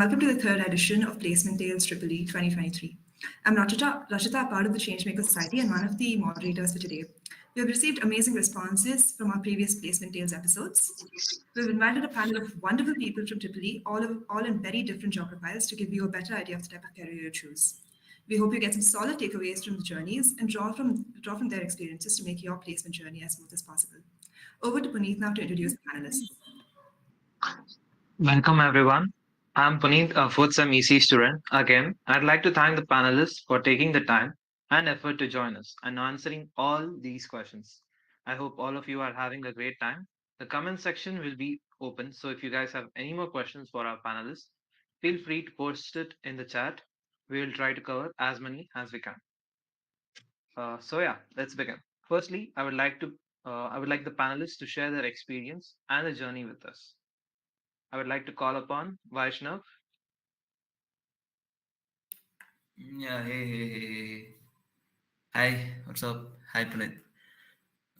welcome to the third edition of Placement Tales EEE 2023. I'm Rachita, part of the Changemakers Society and one of the moderators for today. We have received amazing responses from our previous Placement Tales episodes. We've invited a panel of wonderful people from EEE, all in very different job profiles, to give you a better idea of the type of career you choose. We hope you get some solid takeaways from the journeys and draw from their experiences to make your placement journey as smooth as possible. Over to Puneet now to introduce the panelists. Welcome everyone. I'm Puneet, a fourth sem EC student. Again, I'd like to thank the panelists for taking the time and effort to join us and answering all these questions. I hope all of you are having a great time. The comment section will be open, so if you guys have any more questions for our panelists, feel free to post it in the chat. We will try to cover as many as we can. Let's begin. Firstly, I would like the panelists to share their experience and the journey with us. I would like to call upon Vaishnav. Yeah, hey. Hi, what's up? Hi, Puneet.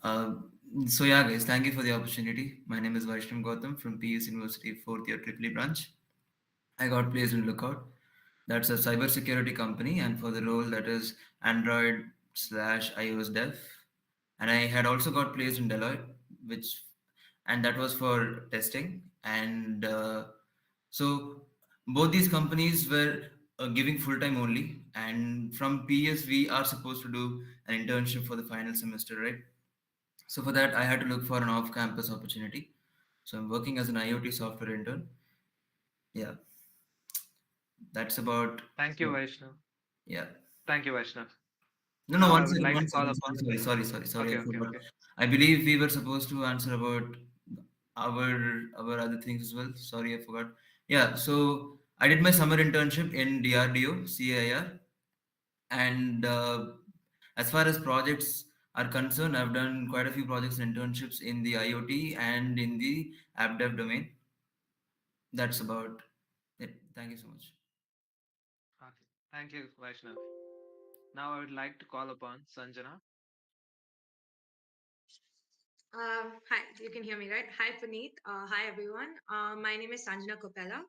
Uh, guys, thank you for the opportunity. My name is Vaishnav Gautham from PS University 4th year Tripoli branch. I got placed in Lookout. That's a cybersecurity company, and for the role that is Android slash iOS dev. And I had also got placed in Deloitte, and that was for testing. And so both these companies were giving full time only. And from PS, we are supposed to do an internship for the final semester, right? So for that, I had to look for an off campus opportunity. So I'm working as an IoT software intern. Yeah, that's about. Thank you, Vaishnav. Yeah. Thank you, Vaishnav. No, no, Now I one would second, like to one call second. upon. Sorry, Okay, I okay, forgot. okay. I believe we were supposed to answer about our other things as well. Sorry, I forgot. Yeah, so I did my summer internship in DRDO, CAIR, and as far as projects are concerned, I've done quite a few projects and internships in the IoT and in the app dev domain. That's about it. Thank you so much. Okay. Thank you, Vaishnav. Now I would like to call upon Sanjana. Hi, you can hear me, right? Hi, Puneet. Hi, everyone. My name is Sanjana Koppella.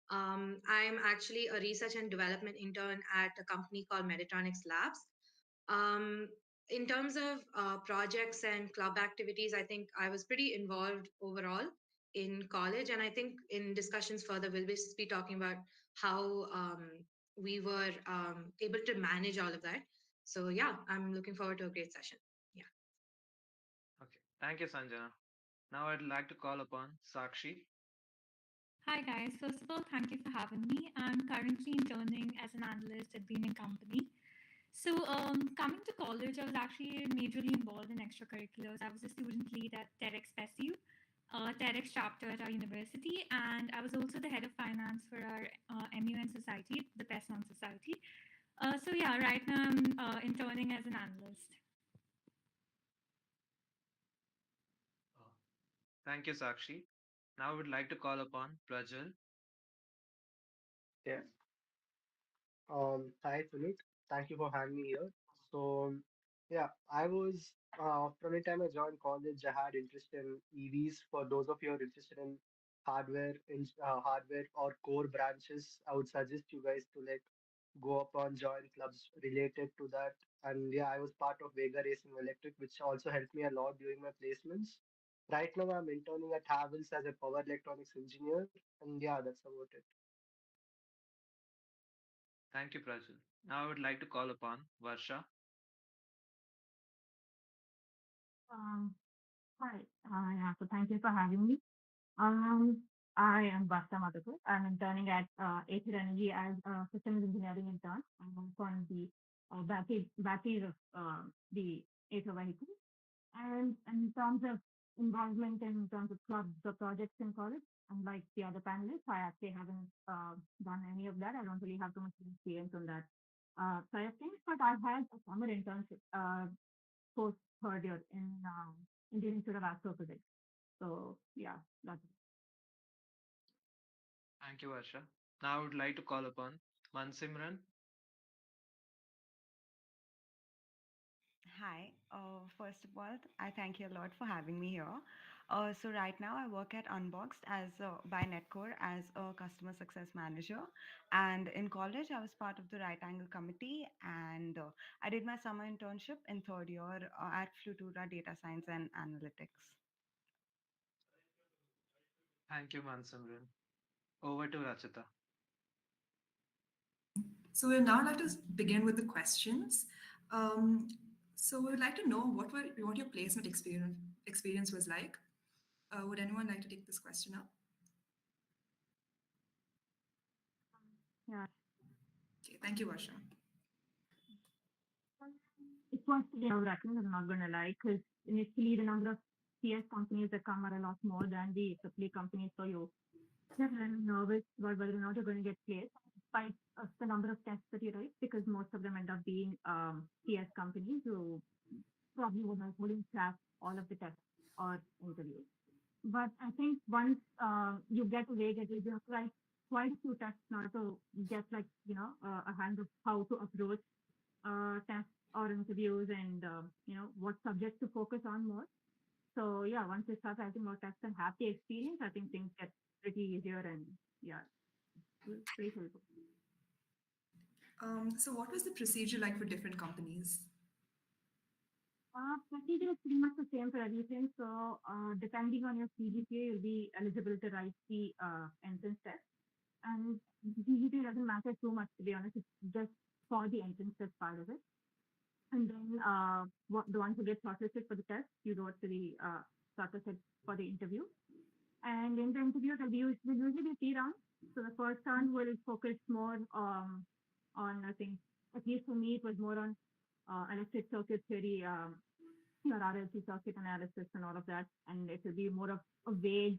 I'm actually a research and development intern at a company called Medetronix Labs. Um, in terms of projects and club activities, I think I was pretty involved overall in college. And I think in discussions further, we'll be talking about how we were able to manage all of that. So, yeah, I'm looking forward to a great session. Yeah. Okay. Thank you, Sanjana. Now I'd like to call upon Sakshi. Hi guys, first of all, thank you for having me. I'm currently interning as an analyst at Bain Company. So, coming to college, I was actually majorly involved in extracurriculars. I was a student lead at TEDx PESU, TEDx chapter at our university, and I was also the head of finance for our MUN society, the PESUN society. Right now I'm interning as an analyst. Thank you, Sakshi. Now I would like to call upon Prajwal. Yeah. Hi, Puneet. Thank you for having me here. So, yeah, I was from the time I joined college, I had interest in EVs. For those of you who are interested in hardware or core branches, I would suggest you guys to go up on join clubs related to that. And yeah, I was part of Vega Racing Electric, which also helped me a lot during my placements. Right now, I'm interning at Havells as a power electronics engineer, and yeah, that's about it. Thank you, Prajwal. Now I would like to call upon Varsha. Um, Hi, yeah, so thank you for having me. Um, I am Varsha Madhukar. I'm interning at Ather Energy as a systems engineering intern. I'm also on the batteries of the Ather vehicle. And in terms of involvement in terms of clubs or projects in college, unlike the other panelists, I actually haven't done any of that. I don't really have too much experience on that side of things, but I've had a summer internship post third year in Indian Institute of Astrophysics. So yeah, that's it. Thank you, Varsha. Now I would like to call upon Mansimran. Hi. First of all, I thank you a lot for having me here. So right now I work at Unboxed as by Netcore as a customer success manager. And in college, I was part of the Right Angle Committee, and I did my summer internship in third year at Flutura Data Science and Analytics. Thank you, Mansimran. Over to Rachita. So we'd now like to begin with the questions. Um, so we would like to know what your placement experience was like. Would anyone like to take this question up? Yeah. Okay, thank you, Varsha. It was pretty nerve-wracking, I'm not gonna lie, because initially the number of CS companies that come are a lot more than the AAA companies, so you get a little nervous about whether or not you're going to get placed, despite the number of tests that you write, because most of them end up being CS companies who probably wouldn't crack all of the tests or interviews. But I think once you get a way, you have to write quite a few tests in order to get a hand of how to approach tests or interviews and what subjects to focus on more. So yeah, once you start writing more tests and have the experience, I think things get pretty easier and yeah, pretty helpful. So what was the procedure like for different companies? Procedure is pretty much the same for everything. So depending on your CGPA, you'll be eligible to write the entrance test. And CGPA doesn't matter too much, to be honest. It's just for the entrance test part of it. And then the ones who get shortlisted for the test, you go to the shortlisted for the interview. And in the interview, will usually be 3 rounds. So the first round will focus more on, I think, at least for me, it was more on electric circuit theory, your RLC circuit analysis and all of that. And it will be more of a vague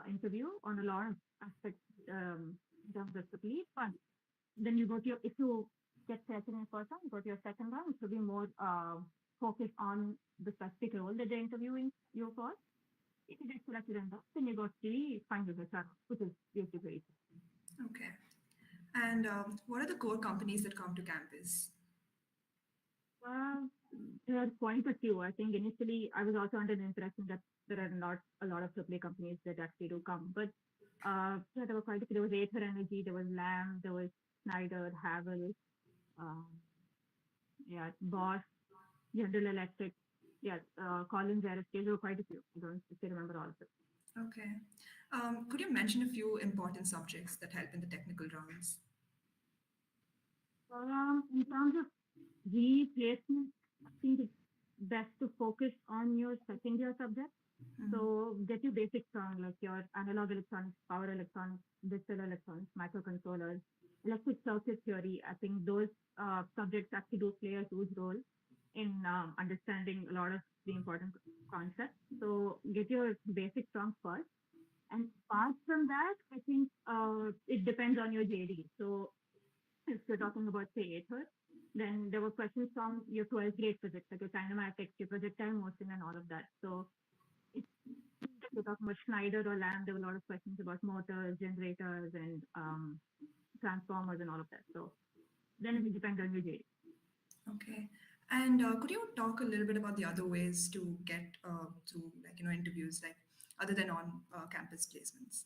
interview on a lot of aspects in terms of the police. But then you go to if you get selected in first round, go to your second round, it will be more focused on the specific role that they're interviewing you for. If you get selected in that, then you go to the final result, which is usually great. Okay. And what are the core companies that come to campus? There are quite a few. I think initially I was also under the impression that there are not a lot of AAA companies that actually do come, but there were quite a few. There was Ather Energy, there was Lamb, there was Schneider, Havells, Bosch, General Electric, Collins Aerospace. There were quite a few. I don't still remember all of them. Okay. Could you mention a few important subjects that help in the technical rounds? In terms of replacement, I think it's best to focus on your second year subject. Mm-hmm. So get your basics on like your analog electronics, power electronics, digital electronics, microcontrollers, electric circuit theory. I think those subjects actually do play a huge role in understanding a lot of the important concepts. So get your basics strong first. And apart from that, I think it depends on your JD. So if you're talking about, say, Ather, then there were questions from your 12th grade physics, like your kinematics, your projectile motion, and all of that. So if you're talking about Schneider or Lamb, there were a lot of questions about motors, generators, and transformers, and all of that. So then it will depend on your JD. Okay. And could you talk a little bit about the other ways to get through, like, interviews, like other than on campus placements?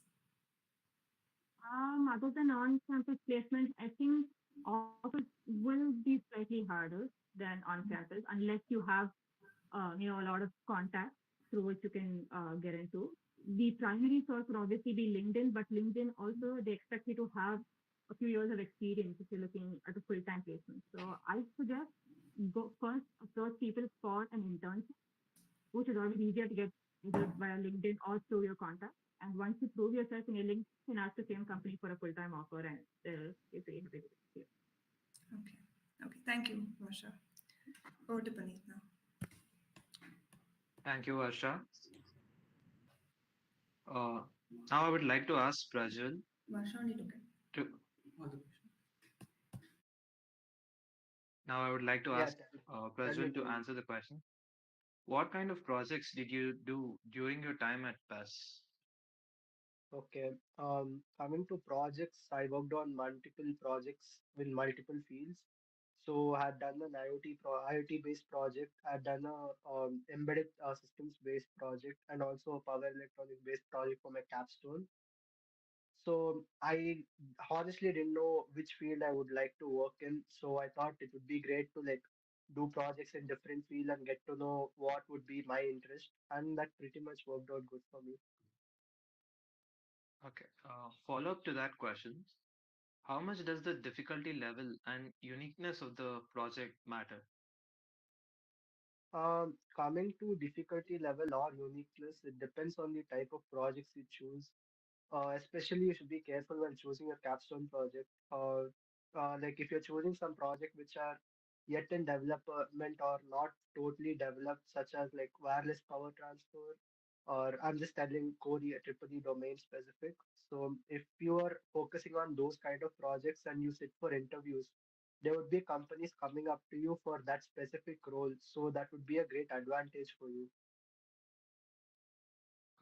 Other than on-campus placement, I think offers will be slightly harder than on-campus unless you have, a lot of contacts through which you can get into. The primary source would obviously be LinkedIn, but LinkedIn also, they expect you to have a few years of experience if you're looking at a full-time placement. So I suggest go first approach people for an internship, which is always easier to get either via LinkedIn or through your contact. And once you prove yourself in your LinkedIn, you can ask the same company for a full-time offer, and they'll give you a big deal. Okay. Okay. Thank you, Varsha. Over to Puneet now. Thank you, Varsha. Now I would like to ask Prajwal Varsha only took it. Now I would like to Yeah, ask Prajwal to answer the question. What kind of projects did you do during your time at PES? Okay. Coming to projects, I worked on multiple projects in multiple fields. So I had done an IoT based project. I had done a embedded systems based project and also a power electronic based project for my capstone. So I honestly didn't know which field I would like to work in. So I thought it would be great to like do projects in different field and get to know what would be my interest. And that pretty much worked out good for me. Okay. Follow up to that question. How much does the difficulty level and uniqueness of the project matter? Coming to difficulty level or uniqueness, it depends on the type of projects you choose. Especially, you should be careful when choosing a capstone project. Like if you're choosing some project which are yet in development or not totally developed, such as like wireless power transfer, or I'm just telling core triple E domain specific. So if you are focusing on those kind of projects and you sit for interviews, there would be companies coming up to you for that specific role. So that would be a great advantage for you.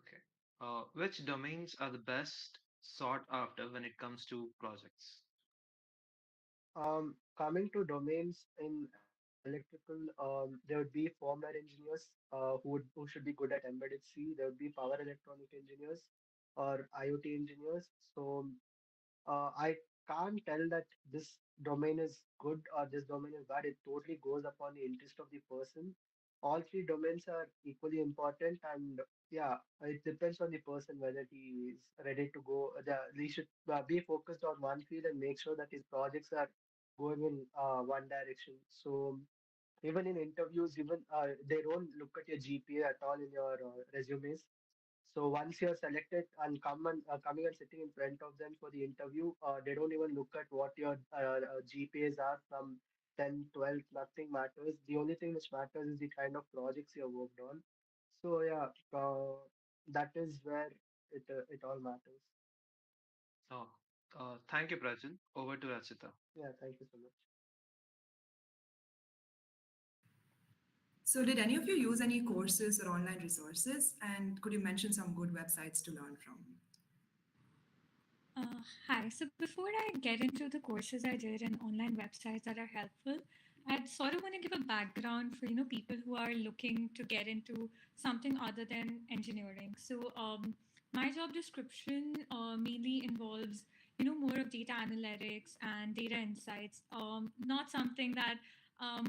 Okay. Which domains are the best sought after when it comes to projects? Coming to domains in electrical, there would be firmware engineers who should be good at embedded C. There would be power electronic engineers or IoT engineers. So I can't tell that this domain is good or this domain is bad. It totally goes upon the interest of the person. All three domains are equally important, and yeah, it depends on the person whether he is ready to go. He should be focused on one field and make sure that his projects are going in one direction. So even in interviews, even they don't look at your GPA at all in your resumes. So once you're selected and coming and sitting in front of them for the interview, they don't even look at what your GPAs are from 10, 12, nothing matters. The only thing which matters is the kind of projects you have worked on. So yeah, that is where it all matters. Oh, thank you, Prajwal. Over to Rachita. Yeah, thank you so much. So, did any of you use any courses or online resources? And could you mention some good websites to learn from? Hi. So before I get into the courses I did and online websites that are helpful, I'd sort of want to give a background for people who are looking to get into something other than engineering. So my job description mainly involves more of data analytics and data insights. Not something that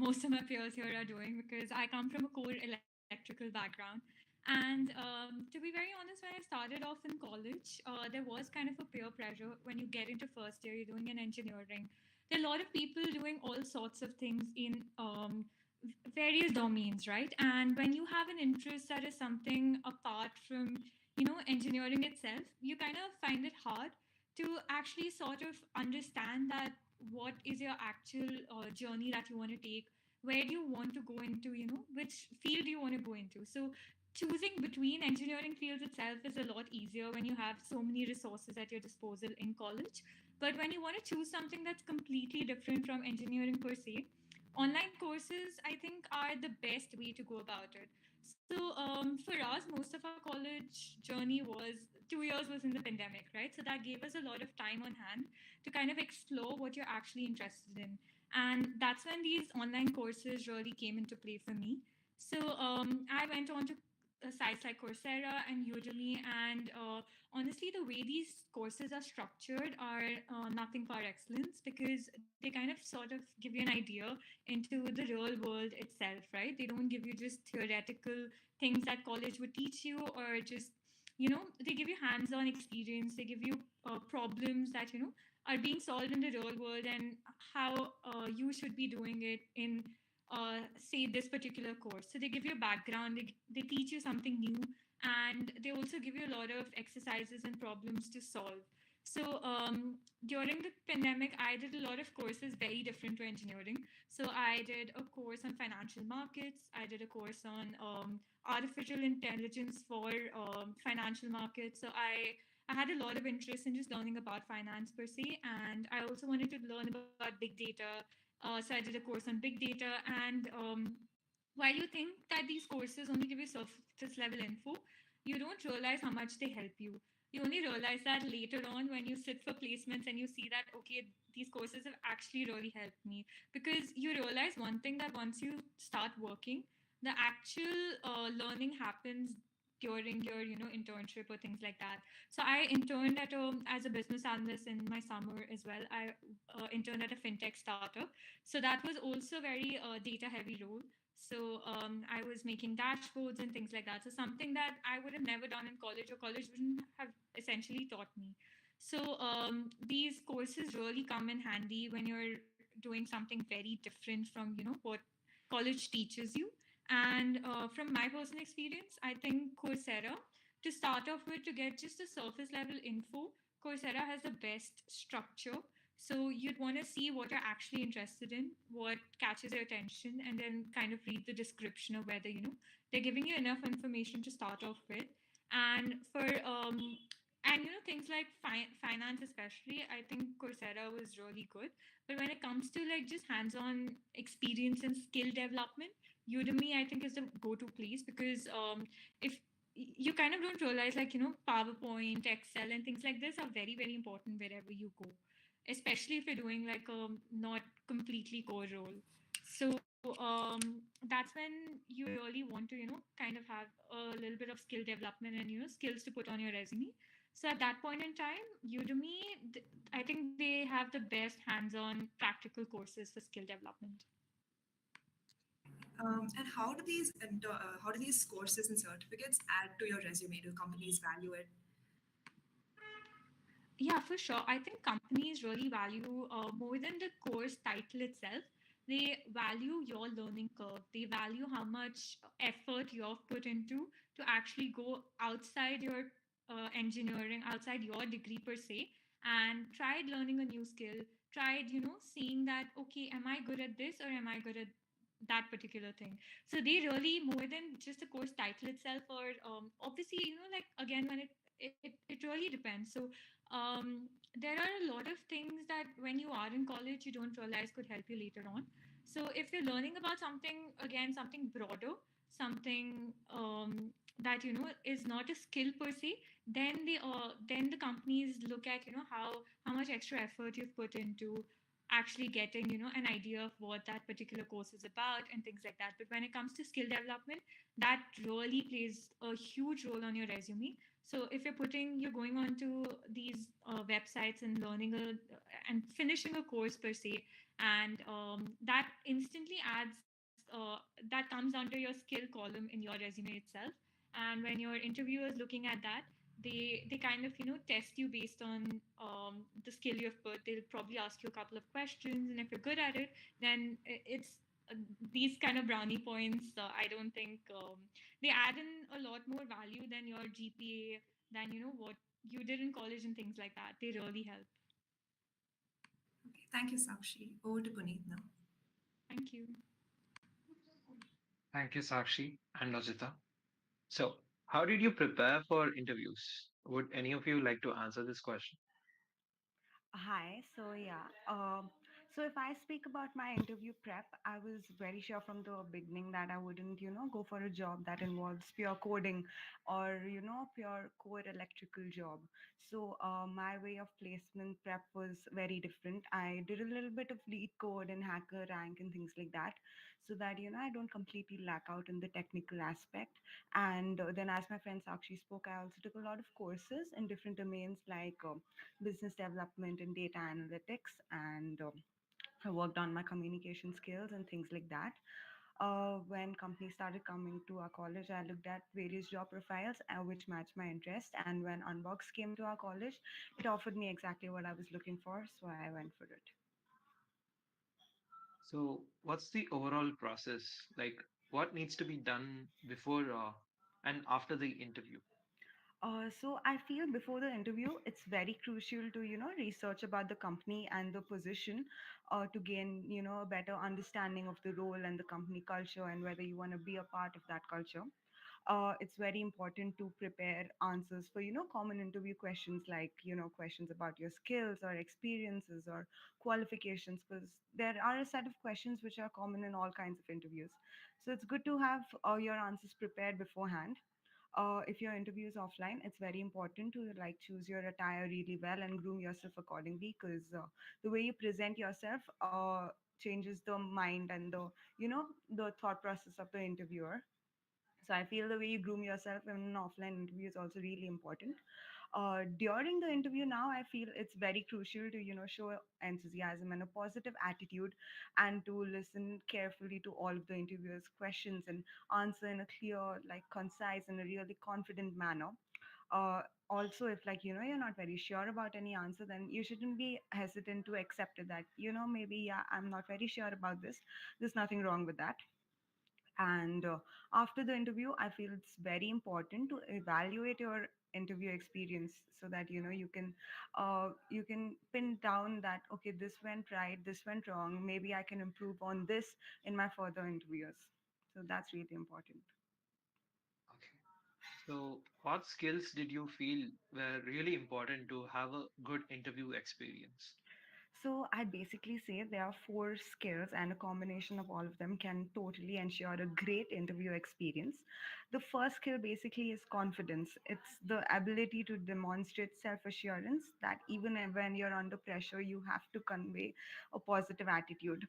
most of my peers here are doing because I come from a core electrical background. And to be very honest, when I started off in college, there was kind of a peer pressure when you get into first year, you're doing an engineering. There are a lot of people doing all sorts of things in various domains, right? And when you have an interest that is something apart from, engineering itself, you kind of find it hard to actually sort of understand that what is your actual journey that you want to take, where do you want to go into, which field do you want to go into. So choosing between engineering fields itself is a lot easier when you have so many resources at your disposal in college. But when you want to choose something that's completely different from engineering per se, online courses I think are the best way to go about it. So for us, most of our college journey was 2 years was in the pandemic, right? So that gave us a lot of time on hand to kind of explore what you're actually interested in. And that's when these online courses really came into play for me. So I went on to sites like Coursera and Udemy, and honestly, the way these courses are structured are nothing par excellence because they kind of sort of give you an idea into the real world itself, right? They don't give you just theoretical things that college would teach you, or just they give you hands-on experience. They give you problems that are being solved in the real world, and how you should be doing it in say this particular course. So they give you a background, they teach you something new, and they also give you a lot of exercises and problems to solve. So during the pandemic, I did a lot of courses very different to engineering. So I did a course on financial markets. I did a course on artificial intelligence for financial markets. So I had a lot of interest in just learning about finance per se, and I also wanted to learn about big data. So I did a course on big data, and while you think that these courses only give you surface level info, you don't realize how much they help you. You only realize that later on when you sit for placements and you see that, okay, these courses have actually really helped me. Because you realize one thing, that once you start working, the actual learning happens during your internship or things like that. So I interned as a business analyst in my summer as well. I interned at a fintech startup, so that was also very data heavy role. So I was making dashboards and things like that. So something that I would have never done in college, or college wouldn't have essentially taught me. So these courses really come in handy when you're doing something very different from what college teaches you. And from my personal experience, I think Coursera, to start off with, to get just a surface level info, Coursera has the best structure. So you'd want to see what you're actually interested in, what catches your attention, and then kind of read the description of whether they're giving you enough information to start off with. And for things like finance especially, I think Coursera was really good. But when it comes to like just hands-on experience and skill development, Udemy I think is the go-to place, because if you kind of don't realize, like PowerPoint, Excel, and things like this are very very important wherever you go, especially if you're doing like a not completely core role. So that's when you really want to kind of have a little bit of skill development and skills to put on your resume. So at that point in time, Udemy, I think they have the best hands-on practical courses for skill development. And how do these courses and certificates add to your resume? Do companies value it? Yeah, for sure. I think companies really value more than the course title itself. They value your learning curve. They value how much effort you've put into to actually go outside your engineering, outside your degree per se, and tried learning a new skill. Tried, seeing that, okay, am I good at this or am I good at that particular thing? So they really, more than just a course title itself, or obviously, like again, when it really depends. So there are a lot of things that when you are in college you don't realize could help you later on. So if you're learning about something, again, something broader, something that is not a skill per se, then the companies look at how much extra effort you've put into actually getting an idea of what that particular course is about and things like that. But when it comes to skill development, that really plays a huge role on your resume. So if you're going on to these websites and learning and finishing a course per se, and that instantly adds that comes under your skill column in your resume itself. And when your interviewers looking at that, they kind of test you based on the skill you've put. They'll probably ask you a couple of questions, and if you're good at it, then it's these kind of brownie points. I don't think they add in a lot more value than your GPA, than what you did in college and things like that. They really help. Okay, thank you, Sakshi. Over to Puneet now. Thank you. Thank you, Sakshi and Lojita. So, how did you prepare for interviews? Would any of you like to answer this question? Hi. So if I speak about my interview prep, I was very sure from the beginning that I wouldn't, go for a job that involves pure coding or, pure core electrical job. So my way of placement prep was very different. I did a little bit of lead code and hacker rank and things like that, so that, I don't completely lack out in the technical aspect. And then, as my friend Sakshi spoke, I also took a lot of courses in different domains like business development and data analytics, and I worked on my communication skills and things like that. When companies started coming to our college, I looked at various job profiles which matched my interest. And when Unbox came to our college, it offered me exactly what I was looking for, so I went for it. So, what's the overall process? Like, what needs to be done before and after the interview? So I feel before the interview, it's very crucial to research about the company and the position, to gain a better understanding of the role and the company culture and whether you want to be a part of that culture. It's very important to prepare answers for common interview questions, like questions about your skills or experiences or qualifications, because there are a set of questions which are common in all kinds of interviews. So it's good to have your answers prepared beforehand. If your interview is offline, it's very important to like choose your attire really well and groom yourself accordingly, because the way you present yourself changes the mind and the the thought process of the interviewer. So I feel the way you groom yourself in an offline interview is also really important. During the interview now, I feel it's very crucial to show enthusiasm and a positive attitude, and to listen carefully to all of the interviewers questions and answer in a clear, like concise and a really confident manner. Also, if like you're not very sure about any answer, then you shouldn't be hesitant to accept it, that maybe, yeah, I'm not very sure about this. There's nothing wrong with that. And after the interview, I feel it's very important to evaluate your interview experience, so that you can pin down that, okay, this went right, this went wrong, maybe I can improve on this in my further interviews. So that's really important. Okay. So, what skills did you feel were really important to have a good interview experience? So I basically say there are four skills, and a combination of all of them can totally ensure a great interview experience. The first skill basically is confidence. It's the ability to demonstrate self assurance, that even when you're under pressure, you have to convey a positive attitude.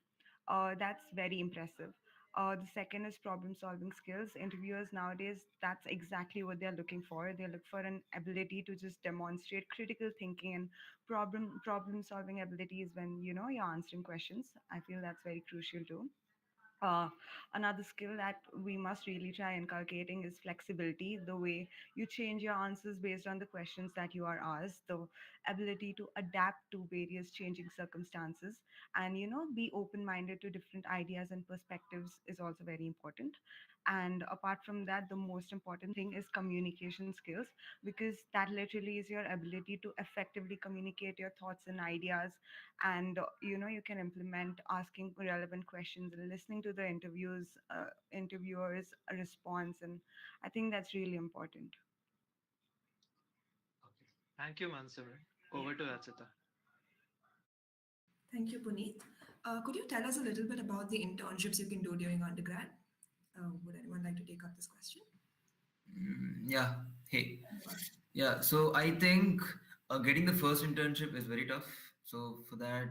That's very impressive. The second is problem solving skills. Interviewers nowadays, that's exactly what they're looking for. They look for an ability to just demonstrate critical thinking and problem solving abilities when you're answering questions. I feel that's very crucial too. uh, Another skill that we must really try inculcating is flexibility, the way you change your answers based on the questions that you are asked, the ability to adapt to various changing circumstances, and be open minded to different ideas and perspectives is also very important. And apart from that, the most important thing is communication skills, because that literally is your ability to effectively communicate your thoughts and ideas. And you can implement asking relevant questions and listening to the interviewers response, and I think that's really important. Okay. Thank you, Mansimran. Yeah. Over to Rachita. Thank you, Puneet. Could you tell us a little bit about the internships you can do during undergrad? Would anyone like to take up this question? Yeah. Hey. Yeah. So I think getting the first internship is very tough. So for that,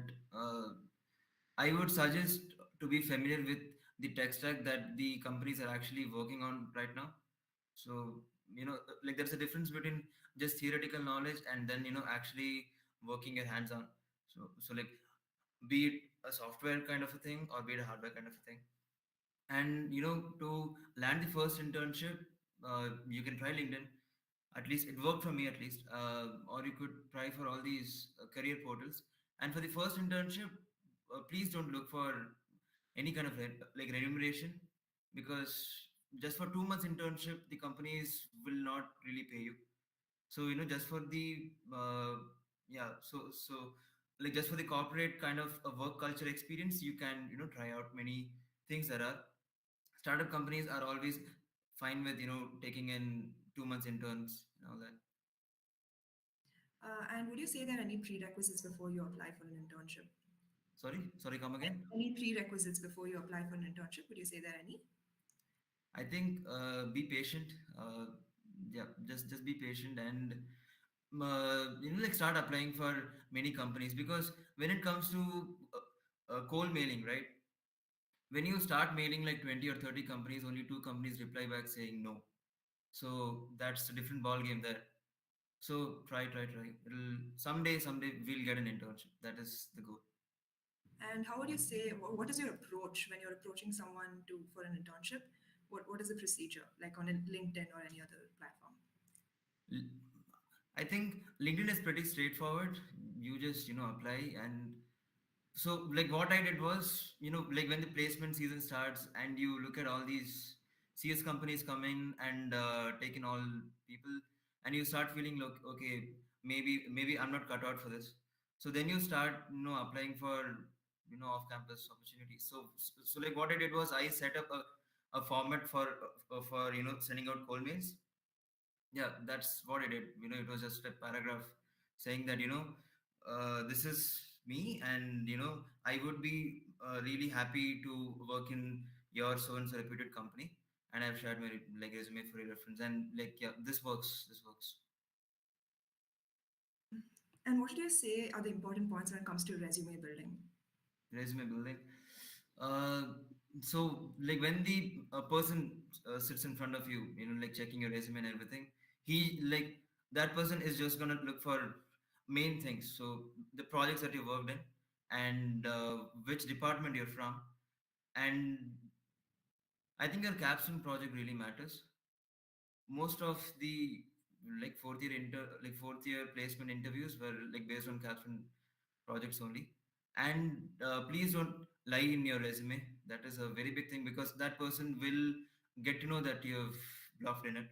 I would suggest to be familiar with the tech stack that the companies are actually working on right now. So like there's a difference between just theoretical knowledge and then actually working your hands on. So like, be it a software kind of a thing or be it a hardware kind of a thing. And to land the first internship, you can try LinkedIn. At least it worked for me, at least. Or you could try for all these career portals. And for the first internship, please don't look for any kind of like remuneration, because just for 2 months internship the companies will not really pay you. So just for the yeah so like just for the corporate kind of a work culture experience, you can try out many things. That are startup companies are always fine with taking in 2 months interns and all that. And would you say there are any prerequisites before you apply for an internship? Sorry, come again. Any prerequisites before you apply for an internship? Would you say there are any? I think be patient. Yeah, just be patient and like start applying for many companies, because when it comes to cold mailing, right? When you start mailing like 20 or 30 companies, only two companies reply back saying no. So that's a different ball game there. So try. It'll someday we'll get an internship. That is the goal. And how would you say, what is your approach when you're approaching someone for an internship? What is the procedure, like on a LinkedIn or any other platform? L- I think LinkedIn is pretty straightforward. You just apply. And so like what I did was, like when the placement season starts and you look at all these CS companies come in and take in all people, and you start feeling like, okay, maybe I'm not cut out for this. So then you start applying for off campus opportunities. So like what I did was I set up a format for sending out cold mails. Yeah, that's what I did. It was just a paragraph saying that this is me, and I would be really happy to work in your so and so reputed company, and I've shared my like resume for your reference. And like yeah, this works. This works. And what would you say are the important points when it comes to resume building? Resume building. Uh, so like when the person sits in front of you, like checking your resume and everything, he like that person is just gonna look for main things. So the projects that you worked in, and which department you're from, and I think your capstone project really matters. Most of the like fourth year placement interviews were like based on capstone projects only. And please don't lie in your resume. That is a very big thing because that person will get to know that you have bluffed in it.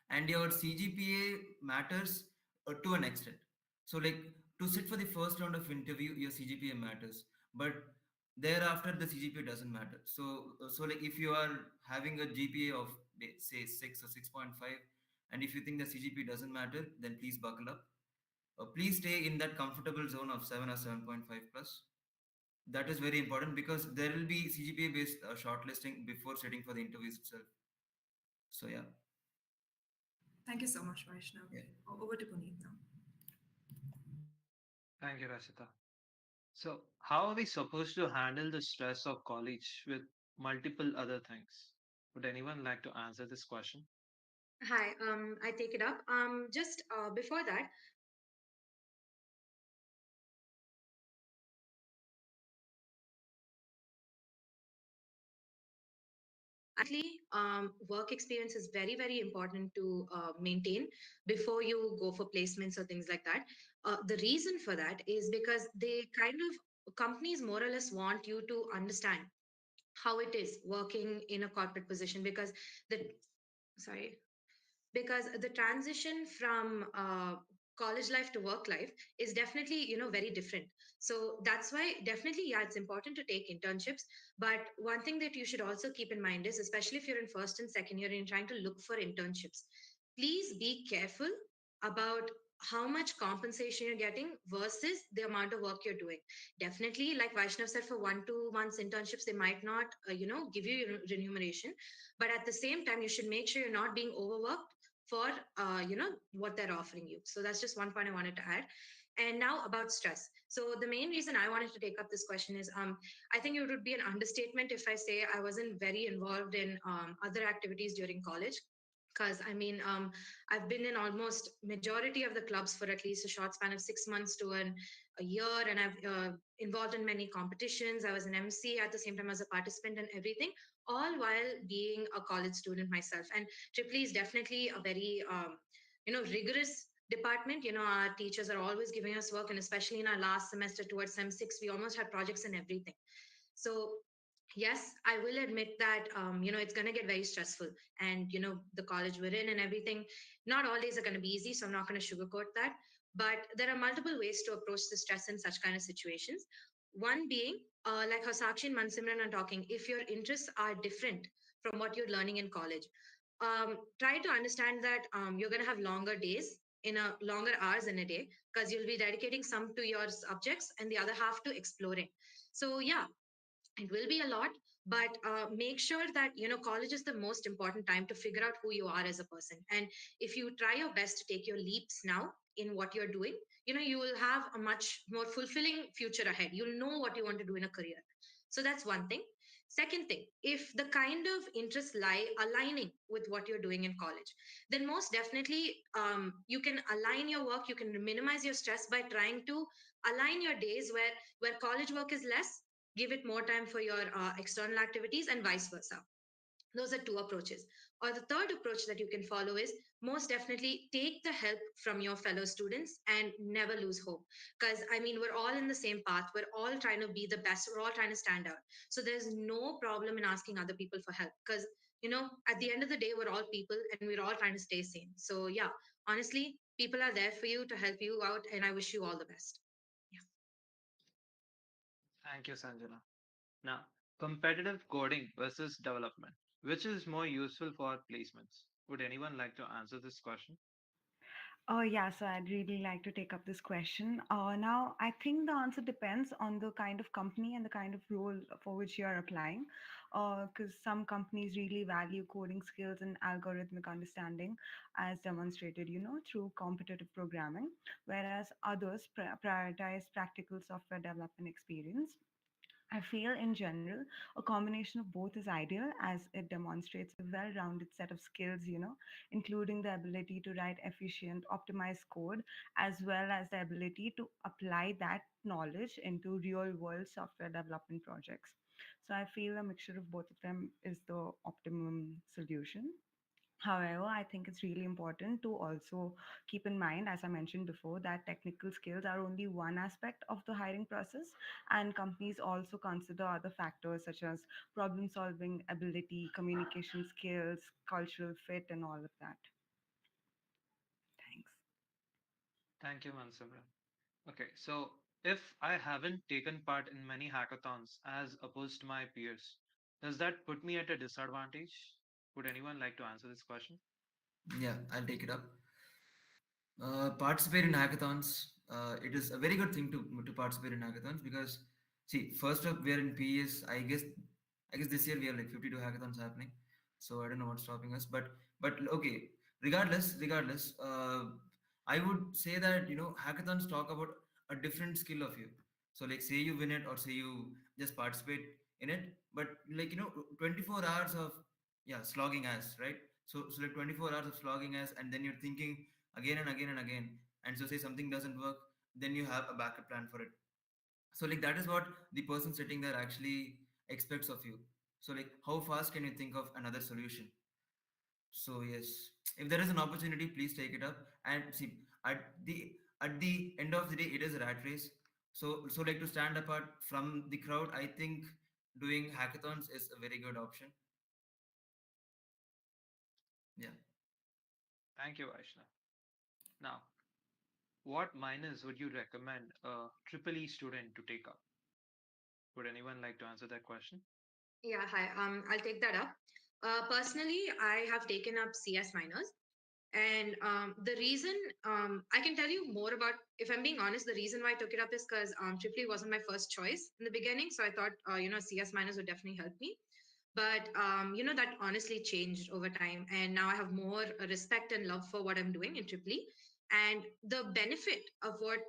And your CGPA matters to an extent. So, like to sit for the first round of interview, your CGPA matters, but thereafter the CGPA doesn't matter. So like if you are having a GPA of say 6 or 6.5, and if you think the CGPA doesn't matter, then please buckle up. Please stay in that comfortable zone of 7 or 7.5 plus. That is very important because there will be CGPA based shortlisting before sitting for the interviews itself. So yeah, Thank you so much, Vaishnav. yeah. Over to Puneet now. Thank you, Rashita. So, how are we supposed to handle the stress of college with multiple other things? Would anyone like to answer this question? Hi, I take it up. Just before that, work experience is very, very important to maintain before you go for placements or things like that. The reason for that is because they kind of companies more or less want you to understand how it is working in a corporate position because the sorry because the transition from college life to work life is definitely very different. So that's why definitely, yeah, it's important to take internships. But one thing that you should also keep in mind is, especially if you're in first and second year and you're trying to look for internships, please be careful about how much compensation you're getting versus the amount of work you're doing. Definitely, like Vaishnav said, for 1 2 months internships, they might not give you remuneration, but at the same time you should make sure you're not being overworked for what they're offering you. So that's just one point I wanted to add. And now about stress. So the main reason I wanted to take up this question is, I think it would be an understatement if I say I wasn't very involved in other activities during college. Because I've been in almost majority of the clubs for at least a short span of 6 months to a year, and I've involved in many competitions. I was an MC at the same time as a participant and everything, all while being a college student myself. And Tripoli is definitely a very rigorous department. Our teachers are always giving us work, and especially in our last semester towards sem 6, we almost had projects and everything. So yes, I will admit that it's going to get very stressful, and the college we're in and everything, not all days are going to be easy, so I'm not going to sugarcoat that. But there are multiple ways to approach the stress in such kind of situations. One being, like how Sakshi and Mansimran are talking, if your interests are different from what you're learning in college, try to understand that you're going to have longer days in a longer hours in a day, because you'll be dedicating some to your subjects and the other half to exploring. So yeah, it will be a lot, but make sure that college is the most important time to figure out who you are as a person. And if you try your best to take your leaps now in what you're doing, you will have a much more fulfilling future ahead. You'll know what you want to do in a career. So that's one thing. Second thing, if the kind of interests lie aligning with what you're doing in college, then most definitely you can align your work, you can minimize your stress by trying to align your days where college work is less, give it more time for your external activities, and vice versa. Those are two approaches. Or the third approach that you can follow is, most definitely take the help from your fellow students and never lose hope. Because we're all in the same path, we're all trying to be the best, we're all trying to stand out. So there's no problem in asking other people for help, because at the end of the day, we're all people and we're all trying to stay sane. So yeah, honestly, people are there for you to help you out, and I wish you all the best. Yeah. Thank you, Sanjana. Now, competitive coding versus development. Which is more useful for placements? Would anyone like to answer this question? Oh, yeah, so I'd really like to take up this question. Now, I think the answer depends on the kind of company and the kind of role for which you're applying. Because some companies really value coding skills and algorithmic understanding, as demonstrated, through competitive programming, whereas others prioritize practical software development experience. I feel in general a combination of both is ideal as it demonstrates a well rounded set of skills, including the ability to write efficient, optimized code, as well as the ability to apply that knowledge into real world software development projects. So I feel a mixture of both of them is the optimum solution. However, I think it's really important to also keep in mind, as I mentioned before, that technical skills are only one aspect of the hiring process, and companies also consider other factors such as problem solving ability, communication skills, cultural fit, and all of that. Thanks. Thank you, Mansimran. Okay, so if I haven't taken part in many hackathons as opposed to my peers, does that put me at a disadvantage? Would anyone like to answer this question? Yeah, I'll take it up. Participate in hackathons. It is a very good thing to participate in hackathons because, see, first up, we are in PS. I guess this year we have like 52 hackathons happening. So I don't know what's stopping us, but okay. Regardless, I would say that hackathons talk about a different skill of you. So like, say you win it or say you just participate in it, but like 24 hours of slogging ass, right? So like 24 hours of slogging ass, and then you're thinking again and again and again, and so say something doesn't work, then you have a backup plan for it. So like that is what the person sitting there actually expects of you. So like how fast can you think of another solution? So yes, if there is an opportunity, please take it up. And see, at the at the end of the day, it is a rat race. So like, to stand apart from the crowd, I think doing hackathons is a very good option. Yeah. Thank you, Vaishnav. Now, what minors would you recommend a triple E student to take up? Would anyone like to answer that question? Yeah, hi. I'll take that up. Personally, I have taken up CS minors, and the reason I can tell you more about. If I'm being honest, the reason why I took it up is because Tripoli wasn't my first choice in the beginning. So I thought, CS minors would definitely help me. But that honestly changed over time, and now I have more respect and love for what I'm doing in Tripoli. And the benefit of what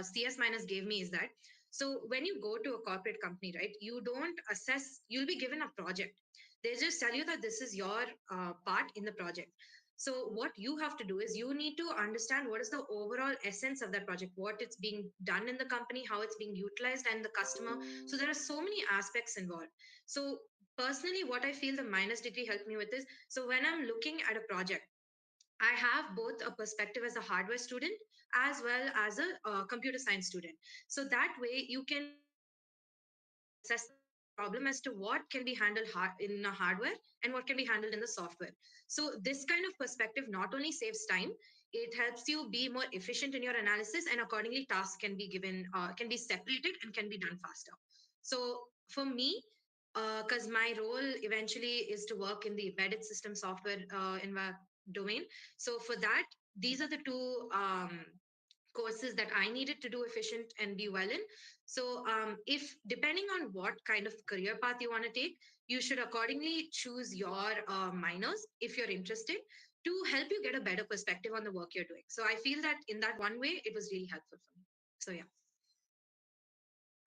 CS minors gave me is that, so when you go to a corporate company, right, you don't assess, you'll be given a project. They just tell you that this is your part in the project. So what you have to do is you need to understand what is the overall essence of that project, what it's being done in the company, how it's being utilized, and the customer. So there are so many aspects involved. So personally, what I feel the minus degree helped me with is, so when I'm looking at a project, I have both a perspective as a hardware student as well as a computer science student. So that way you can assess the problem as to what can be handled in a hardware and what can be handled in the software. So this kind of perspective not only saves time, it helps you be more efficient in your analysis, and accordingly tasks can be given, can be separated and can be done faster. So for me, because my role eventually is to work in the embedded system software domain. So for that, these are the two courses that I needed to do efficient and be well in. So, if depending on what kind of career path you want to take, you should accordingly choose your minors if you're interested, to help you get a better perspective on the work you're doing. So, I feel that in that one way, it was really helpful for me. So, yeah.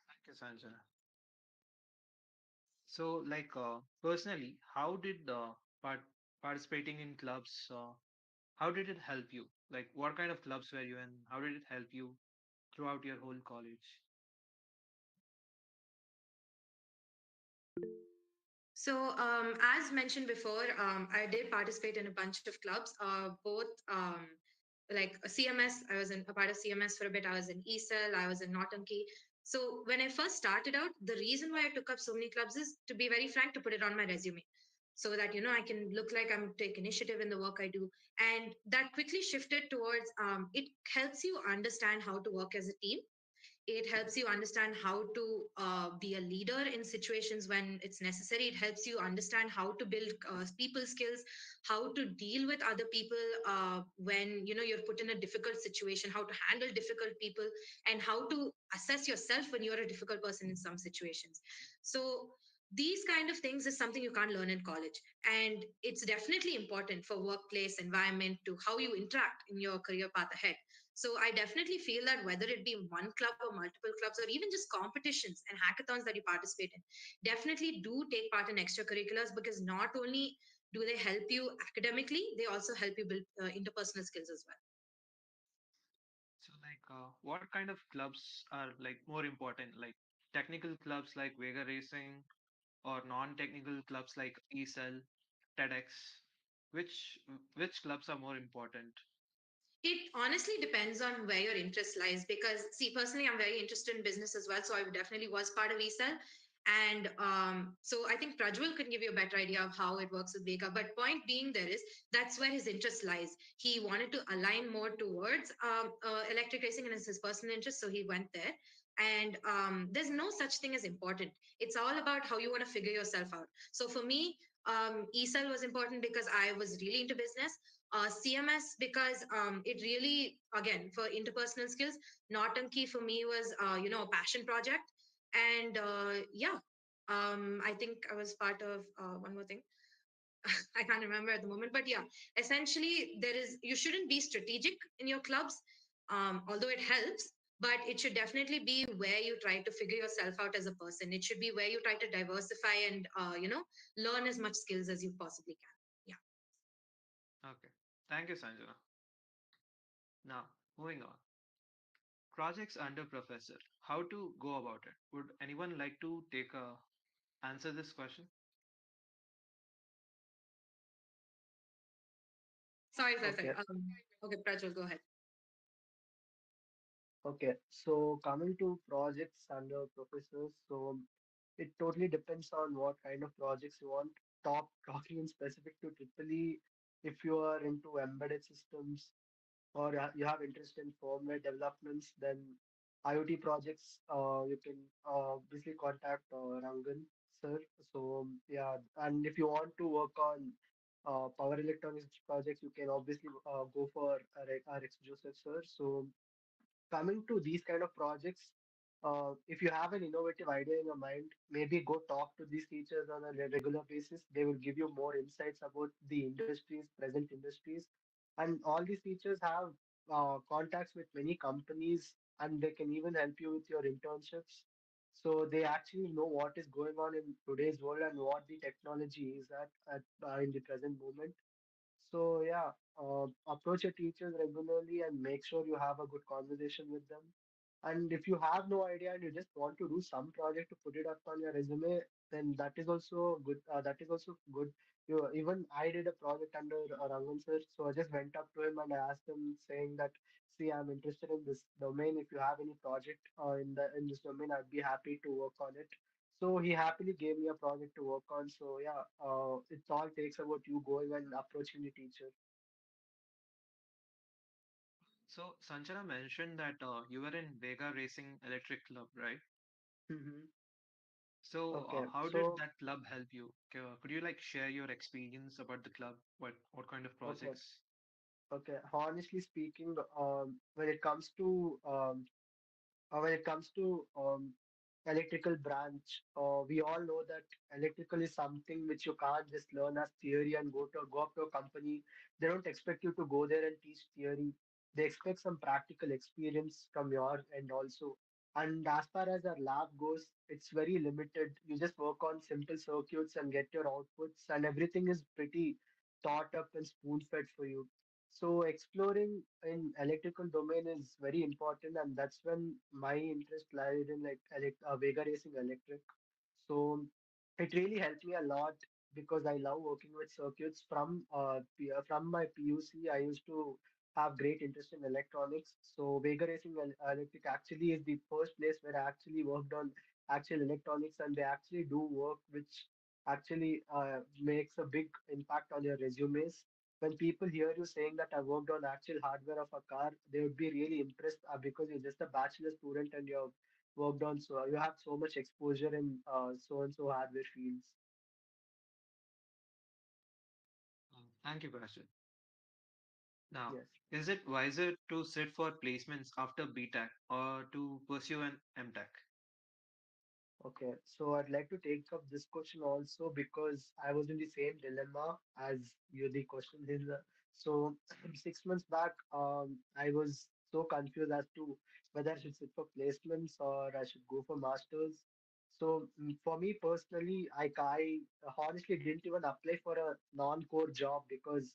Thank you, Sanjana. So, like, personally, how did participating in clubs, how did it help you? Like, what kind of clubs were you in? How did it help you throughout your whole college? So, as mentioned before, I did participate in a bunch of clubs, both like a CMS. I was in a part of CMS for a bit. I was in ESL. I was in Naughty. So, when I first started out, the reason why I took up so many clubs is, to be very frank, to put it on my resume, so that I can look like I'm take initiative in the work I do. And that quickly shifted towards it helps you understand how to work as a team. It helps you understand how to be a leader in situations when it's necessary. It helps you understand how to build people skills, how to deal with other people when you're put in a difficult situation, how to handle difficult people, and how to assess yourself when you're a difficult person in some situations. So these kind of things is something you can't learn in college, and it's definitely important for workplace environment to how you interact in your career path ahead. So I definitely feel that whether it be one club or multiple clubs or even just competitions and hackathons that you participate in, definitely do take part in extracurriculars, because not only do they help you academically, they also help you build interpersonal skills as well. So, like, what kind of clubs are like more important? Like technical clubs like Vega Racing, or non-technical clubs like ESL, TEDx? Which clubs are more important? It honestly depends on where your interest lies, because see, personally, I'm very interested in business as well, so I definitely was part of ESL. And so I think Prajwal could give you a better idea of how it works with Vega. But point being, there is that's where his interest lies. He wanted to align more towards electric racing, and it's his personal interest, so he went there. And there's no such thing as important. It's all about how you want to figure yourself out. So for me, ESL was important because I was really into business. CMS because it really, again, for interpersonal skills. Nautanki for me was a passion project. And yeah, I think I was part of one more thing. I can't remember at the moment, but yeah, essentially you shouldn't be strategic in your clubs, although it helps. But it should definitely be where you try to figure yourself out as a person. It should be where you try to diversify and learn as much skills as you possibly can. Yeah. Okay. Thank you, Sanjana. Now, moving on. Projects under professor. How to go about it? Would anyone like to take a answer this question? Sorry. Okay. Okay, Prajwal, go ahead. Okay, so coming to projects under professors, so it totally depends on what kind of projects you want. Talking in specific to Triple E, if you are into embedded systems or you have interest in firmware developments, then IoT projects, you can obviously contact Rangan sir. So yeah, and if you want to work on power electronics projects, you can obviously go for RX Joseph sir. So coming to these kind of projects, if you have an innovative idea in your mind, maybe go talk to these teachers on a regular basis. They will give you more insights about the industries, present industries. And all these teachers have contacts with many companies, and they can even help you with your internships. So they actually know what is going on in today's world and what the technology is in the present moment. So yeah, approach your teachers regularly and make sure you have a good conversation with them. And if you have no idea and you just want to do some project to put it up on your resume, then that is also good. That is also good. Even I did a project under Rangan sir, so I just went up to him and I asked him saying that, see, I'm interested in this domain. If you have any project in this domain, I'd be happy to work on it. So he happily gave me a project to work on. So yeah, it all takes about you going and approaching the teacher. So, Sanjana mentioned that you were in Vega Racing Electric Club, right? Hmm. So, Okay, how did so that club help you? Could you like share your experience about the club? What kind of okay, projects? okay. Honestly speaking, when it comes to when it comes to electrical branch, we all know that electrical is something which you can't just learn as theory and go up to a company. They don't expect you to go there and teach theory. They expect some practical experience from your end also. And as far as our lab goes, it's very limited. You just work on simple circuits and get your outputs, and everything is pretty thought up and spoon fed for you. So exploring in electrical domain is very important, and that's when my interest lied in like Vega Racing Electric. So it really helped me a lot because I love working with circuits from my PUC. I used to have great interest in electronics. So Vega Racing Electric actually is the first place where I actually worked on actual electronics, and they actually do work which actually makes a big impact on your resumes. when people hear you saying that I worked on actual hardware of a car, they would be really impressed because you're just a bachelor student and you've worked on so you have so much exposure in so and so hardware fields. Thank you, Prashant. Now, Yes. is it wiser to sit for placements after BTech or to pursue an MTech? Okay, so I'd like to take up this question also because I was in the same dilemma as you. The question is, so 6 months back, I was so confused as to whether I should sit for placements or I should go for masters. So for me personally, I honestly didn't even apply for a non-core job because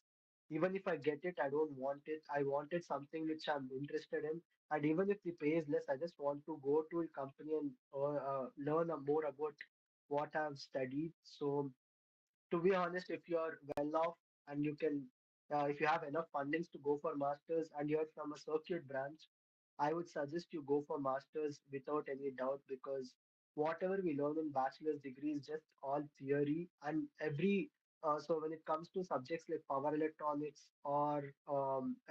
even if I get it, I don't want it. I wanted something which I'm interested in, and even if the pay is less, I just want to go to a company and learn more about what I've studied. So, to be honest, if you're well off and you can, if you have enough fundings to go for masters and you're from a circuit branch, I would suggest you go for masters without any doubt because whatever we learn in bachelor's degree is just all theory and every so when it comes to subjects like power electronics or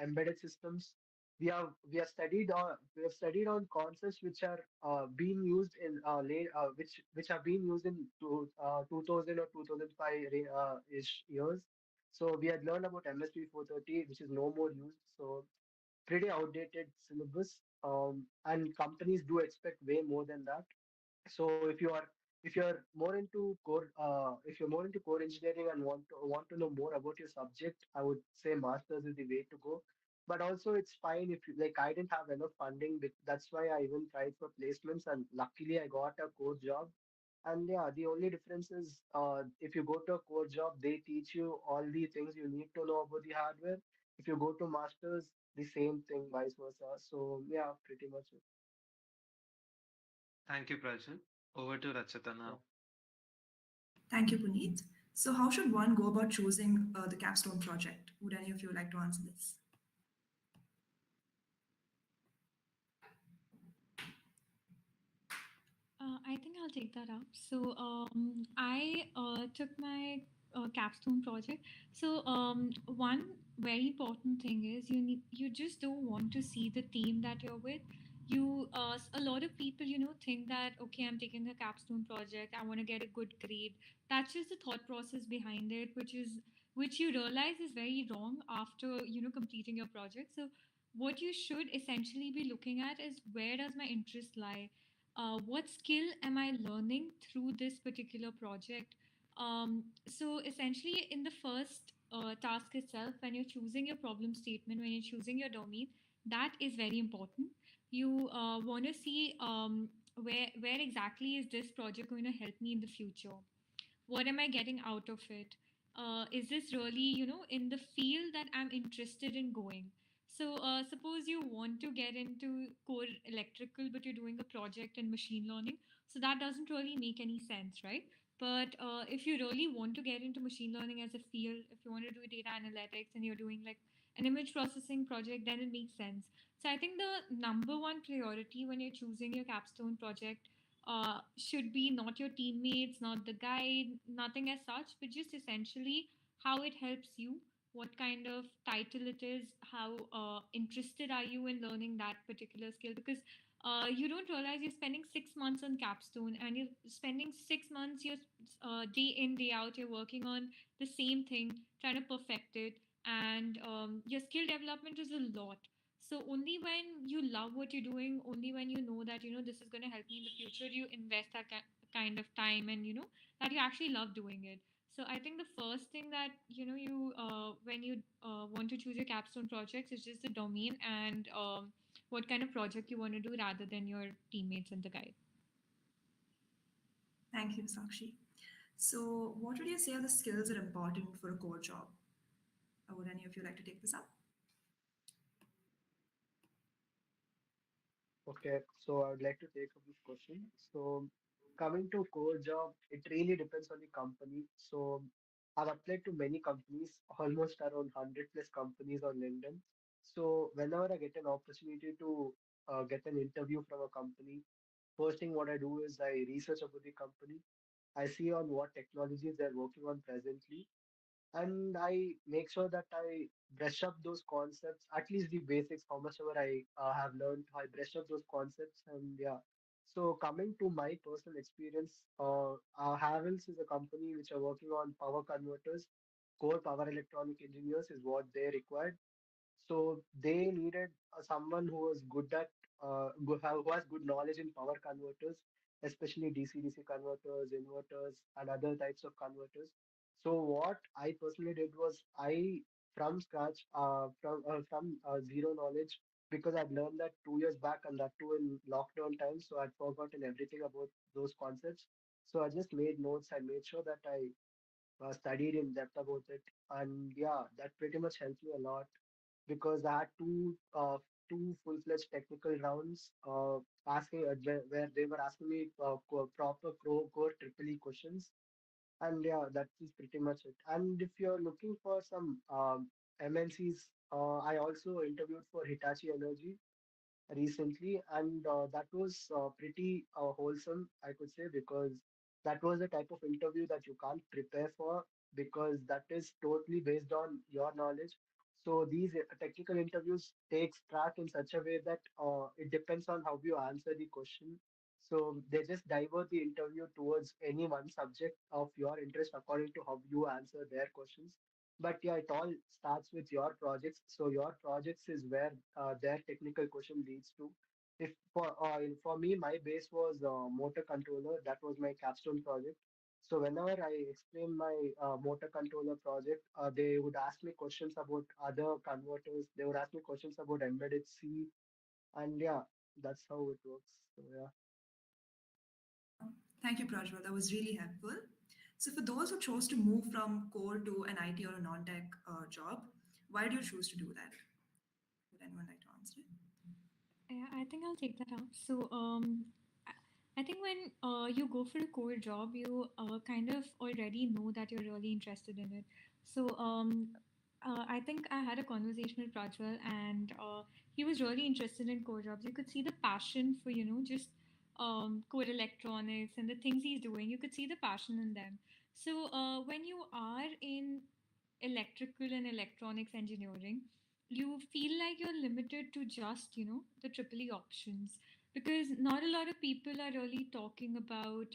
embedded systems, we have studied on concepts which are being used in which have been used in 2000 or 2005 ish years. So we had learned about MSP 430, which is no more used. So pretty outdated syllabus, and companies do expect way more than that. So if you're more into core engineering and want to know more about your subject, I would say masters is the way to go. But also it's fine if you like. I didn't have enough funding, that's why I even tried for placements, and luckily I got a core job. And yeah, the only difference is if you go to a core job, they teach you all the things you need to know about the hardware. If you go to masters, the same thing, vice versa. So yeah, pretty much it. Thank you, Prashant. Over to Rachita Yeah. now. Thank you, Puneet. So, how should one go about choosing the capstone project? Would any of you like to answer this? I think I'll take that up. So I took my capstone project. So one very important thing is you just don't want to see the team that you're with. A lot of people think that okay, I'm taking a capstone project. I want to get a good grade. That's just the thought process behind it, which you realize is very wrong after completing your project. So what you should essentially be looking at is where does my interest lie, what skill am I learning through this particular project? So essentially, in the first task itself, when you're choosing your problem statement, when you're choosing your domain, that is very important. You want to see where exactly is this project going to help me in the future? What am I getting out of it? Is this really in the field that I'm interested in going? So suppose you want to get into core electrical but you're doing a project in machine learning, so that doesn't really make any sense, right? But if you really want to get into machine learning as a field, if you want to do data analytics and you're doing like an image processing project, then it makes sense. So I think the number one priority when you're choosing your capstone project should be not your teammates, not the guide, nothing as such, but just essentially how it helps you, what kind of title it is, how interested are you in learning that particular skill. Because you don't realize you're spending 6 months on capstone and you're spending 6 months, you're day in, day out, you're working on the same thing, trying to perfect it. And your skill development is a lot. So only when you love what you're doing, only when you know that this is going to help me in the future, you invest that kind of time, and that you actually love doing it. So I think the first thing that you when you want to choose your capstone projects is just the domain and what kind of project you want to do rather than your teammates and the guide. Thank you, Sakshi. So, what would you say are the skills that are important for a core job? Would any of you like to take this up? Okay, so I would like to take up this question. So, coming to core job, it really depends on the company. So, I've applied to many companies, almost around 100 plus companies on LinkedIn. So, whenever I get an opportunity to get an interview from a company, first thing what I do is I research about the company. I see on what technologies they're working on presently, and I make sure that I brush up those concepts, at least the basics, how much ever I have learned, I brush up those concepts, and yeah. So coming to my personal experience, Havells is a company which are working on power converters. Core power electronic engineers is what they required. So they needed someone who was good at who has good knowledge in power converters, especially DC-DC converters, inverters, and other types of converters. So what I personally did was I from scratch, from zero knowledge, because I'd learned that 2 years back, and that too in lockdown times. So I'd forgotten everything about those concepts. So I just made notes. I made sure that I studied in depth about it, and yeah, that pretty much helped me a lot because I had two full-fledged technical rounds asking where they were asking me proper core triple E questions, and yeah, that is pretty much it. And if you're looking for some MNCs, I also interviewed for Hitachi Energy recently, and that was pretty wholesome, I could say, because that was the type of interview that you can't prepare for because that is totally based on your knowledge. So these technical interviews takes track in such a way that it depends on how you answer the question. So they just divert the interview towards any one subject of your interest according to how you answer their questions. But yeah, it all starts with your projects. So your projects is where their technical question leads to. If for me, my base was motor controller. That was my capstone project. So whenever I explain my motor controller project, they would ask me questions about other converters. They would ask me questions about embedded C, and yeah, that's how it works. So yeah. Thank you, Prajwal. That was really helpful. So, for those who chose to move from core to an IT or a non-tech job, why do you choose to do that? Would anyone like to answer it? Yeah, I think I'll take that up. So, I think when you go for a core job, you kind of already know that you're really interested in it. So, I think I had a conversation with Prajwal, and he was really interested in core jobs. You could see the passion for, just core electronics and the things he's doing. You could see the passion in them. So, when you are in electrical and electronics engineering, you feel like you're limited to just, the triple E options, because not a lot of people are really talking about,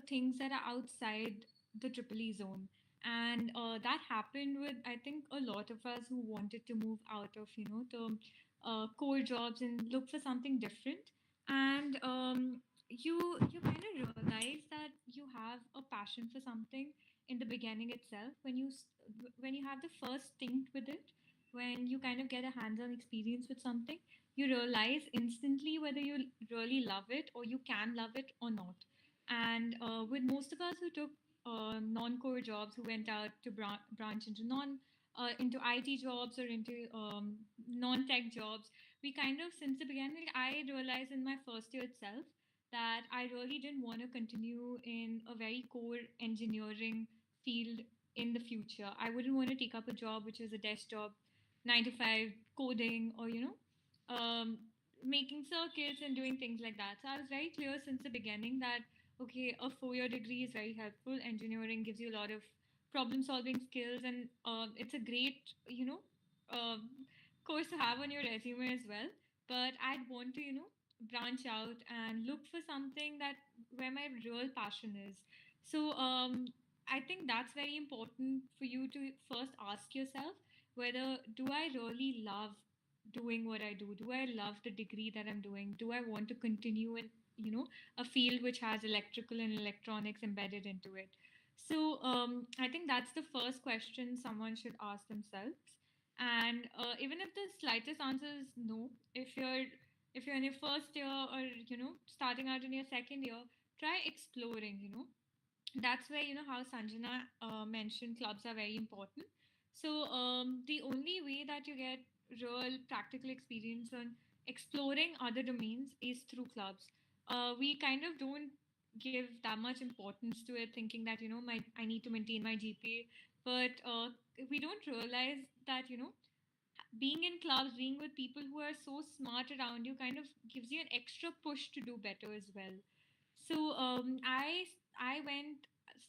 things that are outside the triple E zone. And that happened with, I think, a lot of us who wanted to move out of, the core jobs and look for something different. And you kind of realize that you have a passion for something in the beginning itself when you have the first stint with it, when you kind of get a hands-on experience with something, you realize instantly whether you really love it or you can love it or not. And with most of us who took non-core jobs, who went out to branch into into IT jobs or into non-tech jobs, we kind of, since the beginning, I realized in my first year itself that I really didn't want to continue in a very core engineering field in the future. I wouldn't want to take up a job which is a desk job, 9 to 5, coding, or making circuits and doing things like that. So I was very clear since the beginning that okay, a 4 year degree is very helpful. Engineering gives you a lot of problem solving skills, and it's a great course to have on your resume as well. But I'd want to branch out and look for something that where my real passion is. So I think that's very important for you to first ask yourself whether do I really love doing what I do? Do I love the degree that I'm doing? Do I want to continue in a field which has electrical and electronics embedded into it? So I think that's the first question someone should ask themselves. And even if the slightest answer is no, if you're in your first year or starting out in your second year, try exploring. That's where how Sanjana mentioned clubs are very important. So the only way that you get real practical experience on exploring other domains is through clubs. We kind of don't give that much importance to it, thinking that my I need to maintain my GPA, but we don't realize that being in clubs, being with people who are so smart around you, kind of gives you an extra push to do better as well. So I went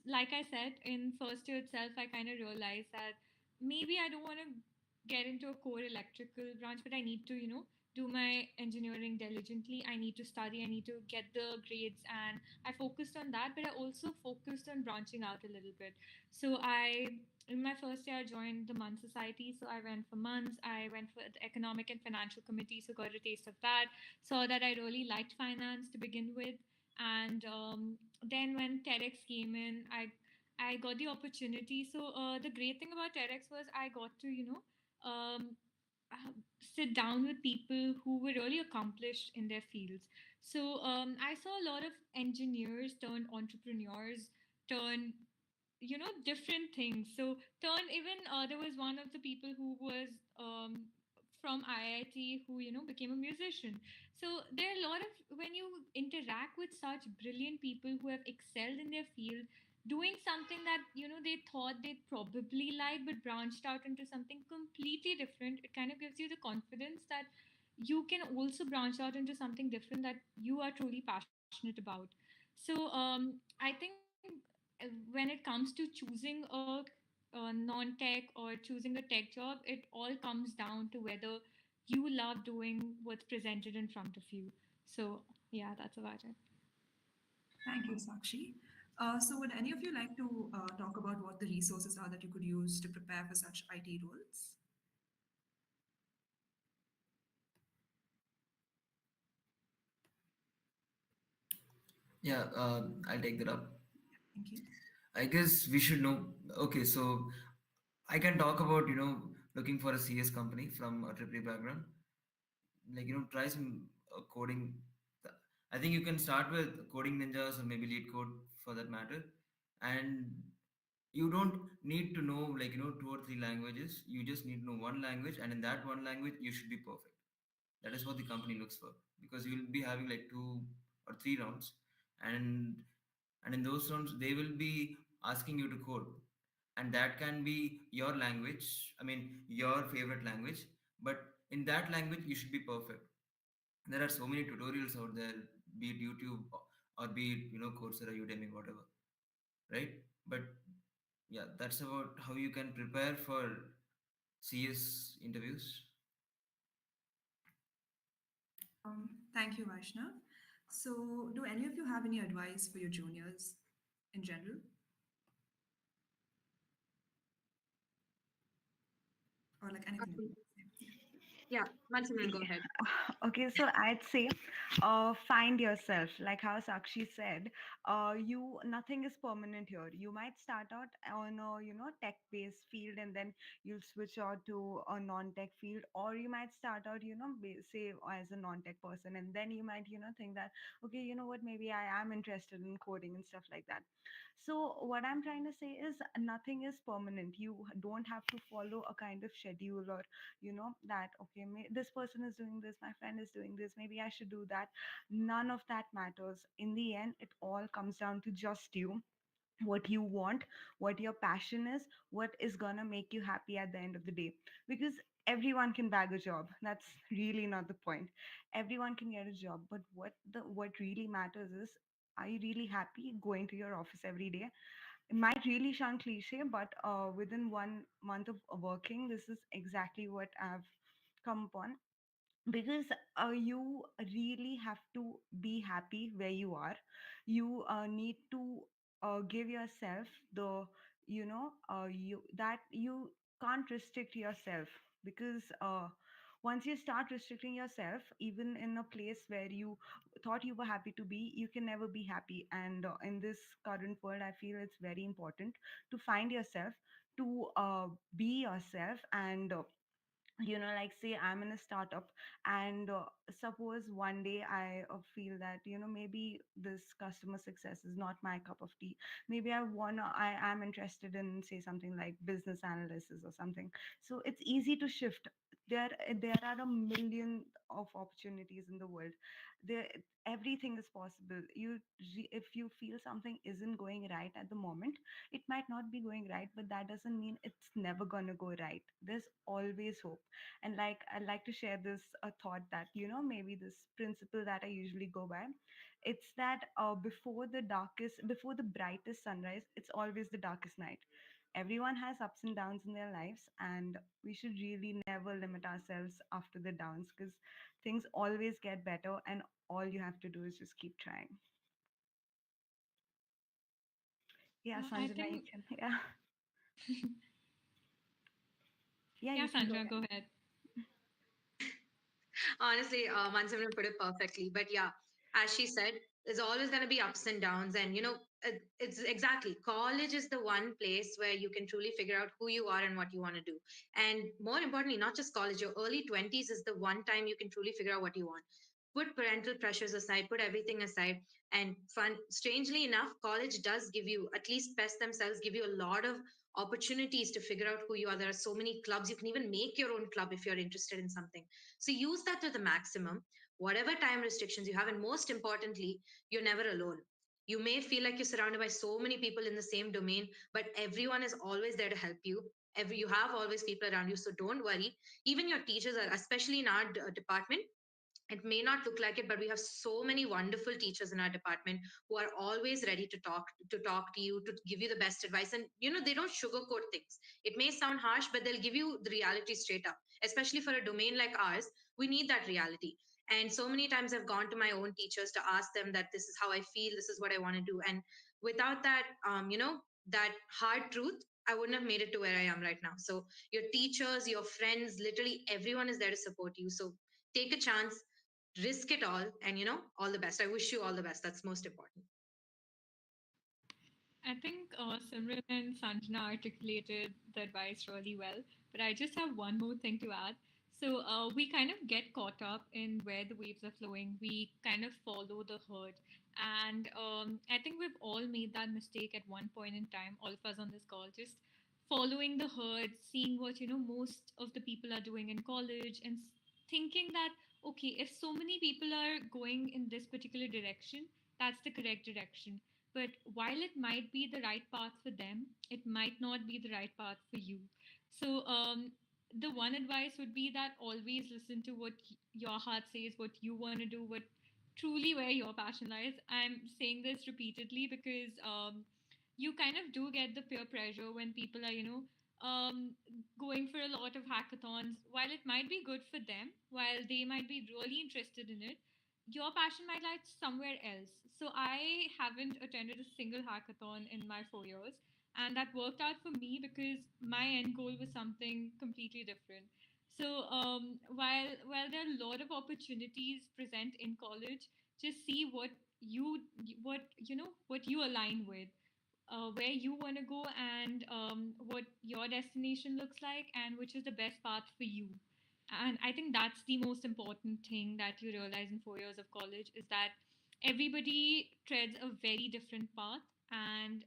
like I said, in first year itself, I kind of realized that maybe I don't want to get into a core electrical branch, but I need to, do my engineering diligently. I need to study, I need to get the grades, and I focused on that, but I also focused on branching out a little bit. So in my first year, I joined the MUN Society. So I went for months. I went for the Economic and Financial Committee. So got a taste of that. Saw that I really liked finance to begin with. And then when TEDx came in, I got the opportunity. So the great thing about TEDx was I got to, sit down with people who were really accomplished in their fields. So I saw a lot of engineers turned entrepreneurs, turn different things. So turn even there was one of the people who was from IIT who became a musician. So there are a lot of, when you interact with such brilliant people who have excelled in their field, doing something that they thought they'd probably like but branched out into something completely different, it kind of gives you the confidence that you can also branch out into something different that you are truly passionate about. So I think when it comes to choosing a non-tech or choosing a tech job, it all comes down to whether you love doing what's presented in front of you. So yeah, that's about it. Thank you, Sakshi. So would any of you like to talk about what the resources are that you could use to prepare for such IT roles? Yeah, I'll take that up. Thank you. I guess we should know. Okay, so I can talk about looking for a CS company from a triple E background. Like try some coding. I think you can start with coding ninjas or maybe lead code for that matter, and you don't need to know like two or three languages. You just need to know one language, and in that one language you should be perfect. That is what the company looks for, because you will be having like 2 or 3 rounds, and in those rounds they will be asking you to code, and that can be your language, I mean your favorite language, but in that language you should be perfect. There are so many tutorials out there, be it YouTube or be it Coursera, Udemy, whatever, right? But yeah, that's about how you can prepare for CS interviews. Thank you, Vaishnav. So do any of you have any advice for your juniors in general, or like anything you Um, want to say? yeah, Mansimran, go ahead. Okay, so I'd say find yourself. Like how Sakshi said, you nothing is permanent here. You might start out on a tech based field, and then you'll switch out to a non tech field, or you might start out say as a non tech person, and then you might think that, okay, you know what, maybe I am interested in coding and stuff like that. So what I'm trying to say is nothing is permanent. You don't have to follow a kind of schedule, or that okay, this person is doing this, my friend is doing this, maybe I should do that. None of that matters. In the end, it all comes down to just you, what you want, what your passion is, what is gonna make you happy at the end of the day. Because everyone can bag a job, that's really not the point. Everyone can get a job, but what really matters is, are you really happy going to your office every day? It might really sound cliche, but within 1 month of working, this is exactly what I've come upon. Because you really have to be happy where you are. You need to give yourself the you that you can't restrict yourself. Because once you start restricting yourself, even in a place where you thought you were happy to be, you can never be happy. And in this current world, I feel it's very important to find yourself, to be yourself. And like say I'm in a startup, and suppose one day I feel that maybe this customer success is not my cup of tea. Maybe I am interested in, say, something like business analysis or something. So it's easy to shift. There are a million of opportunities in the world. There, everything is possible. If you feel something isn't going right at the moment, it might not be going right, but that doesn't mean it's never going to go right. There's always hope. And like, I'd like to share this a thought that maybe this principle that I usually go by It's that before the brightest sunrise, it's always the darkest night. Everyone has ups and downs in their lives, and we should really never limit ourselves after the downs, because things always get better, and all you have to do is just keep trying. Yeah, I Sanjana, you think, can. Yeah, yeah, yeah, you can go Sanjana, ahead. go ahead. Honestly, Mansimran put it perfectly. But yeah, as she said, there's always going to be ups and downs. And, it's exactly college is the one place where you can truly figure out who you are and what you want to do. And more importantly, not just college, your early 20s is the one time you can truly figure out what you want. Put parental pressures aside, put everything aside, and fun. Strangely enough, college does give you, at least PES themselves, give you a lot of opportunities to figure out who you are. There are so many clubs. You can even make your own club if you're interested in something, so use that to the maximum, whatever time restrictions you have. And most importantly, you're never alone. You may feel like you're surrounded by so many people in the same domain, but everyone is always there to help you. You have always people around you, so don't worry. Even your teachers are, especially in our department, it may not look like it, but we have so many wonderful teachers in our department who are always ready to talk to you, to give you the best advice. And they don't sugarcoat things. It may sound harsh, but they'll give you the reality straight up. Especially for a domain like ours, we need that reality. And so many times I've gone to my own teachers to ask them that this is how I feel, this is what I want to do. And without that, that hard truth, I wouldn't have made it to where I am right now. So your teachers, your friends, literally everyone is there to support you. So take a chance, risk it all, and all the best. I wish you all the best. That's most important. I think Simran and Sanjana articulated the advice really well, but I just have one more thing to add. So we kind of get caught up in where the waves are flowing. We kind of follow the herd. And I think we've all made that mistake at one point in time, all of us on this call, just following the herd, seeing what, most of the people are doing in college and thinking that, okay, if so many people are going in this particular direction, that's the correct direction, but while it might be the right path for them, it might not be the right path for you. So, the one advice would be that always listen to what your heart says, what you want to do, what truly where your passion lies. I'm saying this repeatedly because you kind of do get the peer pressure when people are, going for a lot of hackathons. While it might be good for them, while they might be really interested in it, your passion might lie somewhere else. So I haven't attended a single hackathon in my 4 years, and that worked out for me because my end goal was something completely different. So while there are a lot of opportunities present in college, just see what you align with, where you want to go, and what your destination looks like, and which is the best path for you. And I think that's the most important thing that you realize in 4 years of college is that everybody treads a very different path, and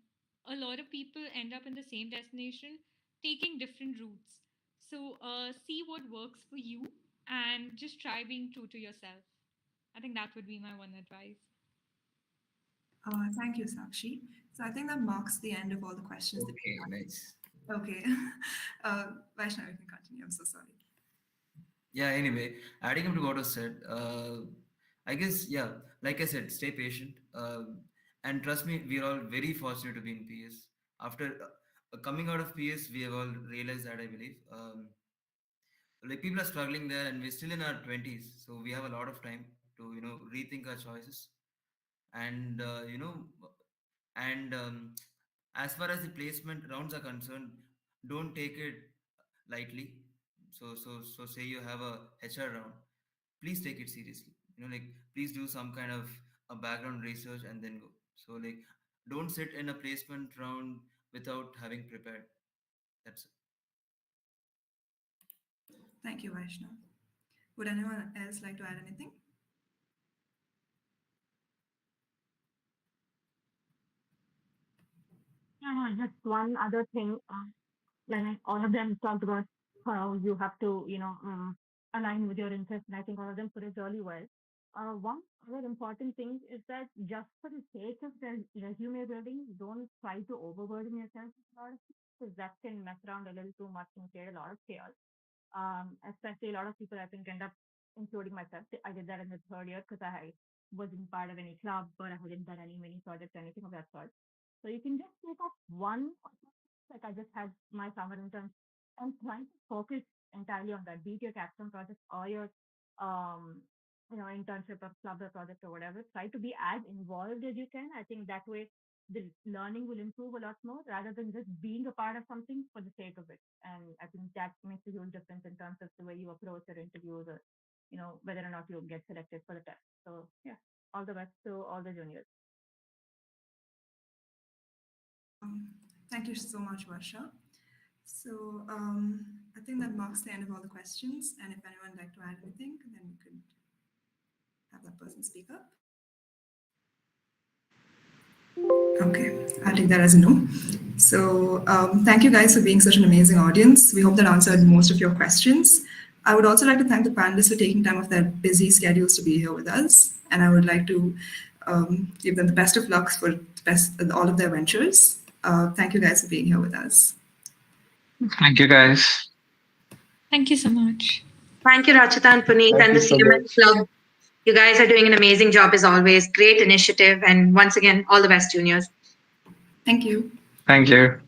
a lot of people end up in the same destination taking different routes. So see what works for you and just try being true to yourself. I think that would be my one advice. Thank you, Sakshi. So I think that marks the end of all the questions that we Okay, nice. have. Okay. Vaishnav, you can continue. I'm so sorry. Yeah, anyway, adding up to what was said, I guess, yeah, like I said, stay patient. And trust me, we're all very fortunate to be in PS. After coming out of PS, we have all realized that, I believe. Like people are struggling there, and we're still in our 20s, so we have a lot of time to, rethink our choices. And, and as far as the placement rounds are concerned, don't take it lightly. So say you have a HR round, please take it seriously. Like please do some kind of a background research and then go. So like don't sit in a placement round without having prepared. That's it. Thank you, Vaishnav. Would anyone else like to add anything? Yeah, no, just one other thing. Like all of them talked about how you have to, align with your interests, and I think all of them put it really well. One other important thing is that just for the sake of the resume building, don't try to overburden yourself with a lot of things, because that can mess around a little too much and create a lot of chaos. Especially a lot of people I think end up, including myself. I did that in the third year because I wasn't part of any club, or I hadn't done any mini projects, anything of that sort. So you can just take up one, like I just had my summer intern, and trying to focus entirely on that, be it your capstone project or your internship or club or project or whatever. Try to be as involved as you can. I think that way the learning will improve a lot more rather than just being a part of something for the sake of it. And I think that makes a huge difference in terms of the way you approach your interviews, or whether or not you get selected for the test. So yeah, all the best to all the juniors. Thank you so much, Varsha. So I think that marks the end of all the questions. And if anyone would like to add anything, then we could have that person speak up. Okay, I'll take that as a no. So thank you guys for being such an amazing audience. We hope that answered most of your questions. I would also like to thank the panelists for taking time off their busy schedules to be here with us. And I would like to give them the best of luck for all of their ventures. Thank you guys for being here with us. Thank you, guys. Thank you so much. Thank you, Rachita and Puneet, and the CMS Club. You guys are doing an amazing job as always. Great initiative. And once again, all the best, juniors. Thank you. Thank you.